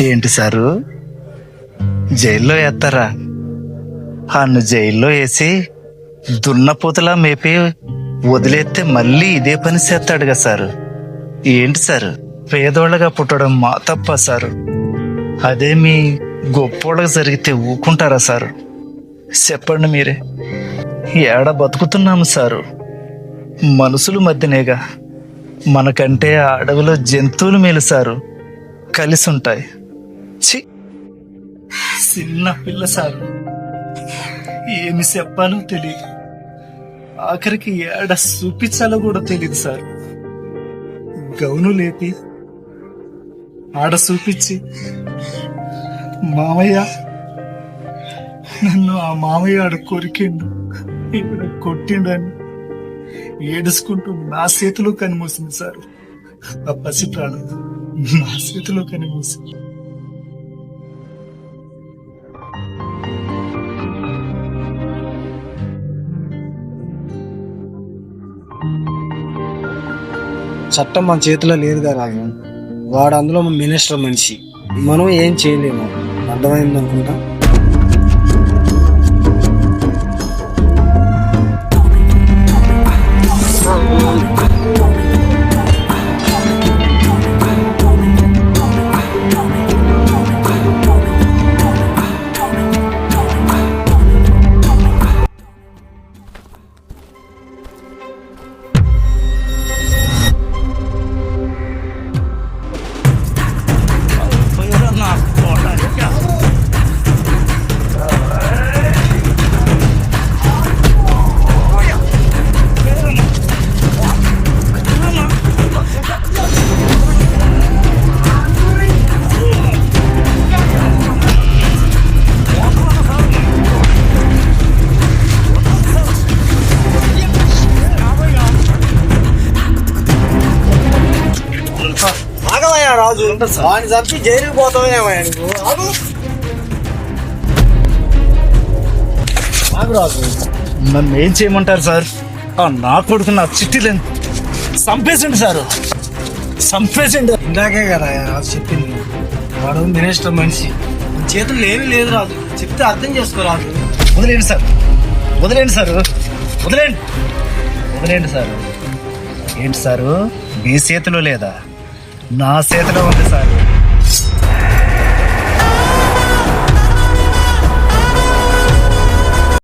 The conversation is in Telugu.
ఏంటి సారు, జైల్లో వేస్తారా? అన్ను జైల్లో వేసి దున్నపోతులా మేపి వదిలేస్తే మళ్ళీ ఇదే పని చేస్తాడుగా సారు. ఏంటి సారు, పేదోళ్ళగా పుట్టడం మా తప్ప సారు? అదే మీ గొప్పోళ్ళగా జరిగితే ఊకుంటారా సారు? చెప్పండి మీరే. ఏడ బతుకుతున్నాము సారు? మనుషుల మధ్యనేగా. మనకంటే ఆ అడవిలో జంతువులు మేలు సారు, కలిసి ఉంటాయి. చి, చిన్న పిల్ల సారు, ఏమి చెప్పాలో తెలియదు. ఆఖరికి ఏడ చూపించాలో కూడా తెలియదు సార్. గౌను లేపి ఆడ చూపించి మామయ్య, నన్ను ఆ మామయ్య ఆడ కొరికిండు, ఇక్కడ కొట్టిండు అని ఏడుచుకుంటూ నా చేతిలో కనిమూసింది సార్. ఆ పసి ప్రాణం నా చేతిలో కనిమూసింది. చట్టం మన చేతిలో లేదుగా రాజు. వాడు అందులో మినిస్టర్ మనిషి, మనం ఏం చేయలేము. అర్థమైంది అనుకుంటా. ఆగవయ్యా రాజు, వాడిని చంపి జైలుకి పోతామేమయ్యా నువ్వు? ఆగు రాజు. నన్ను ఏం చేయమంటారు సార్? నా కొడుకు నా చిట్టిలేని చంపేసిండు సారు, చంపేసిండు. ఇందాకే కదా రాజు చెప్పింది, వాడు మినిస్టర్ మనిషి, మన చేతుల్లో ఏమీ లేదు రాజు. చెప్తే అర్థం చేసుకో రాజు. వదిలేండి సార్, వదిలేండి సారు, వదిలేండి, వదిలేండి సారు. ఏంటి సారు, మీ చేతిలో లేదా? నా చేతిలో ఉంది సార్.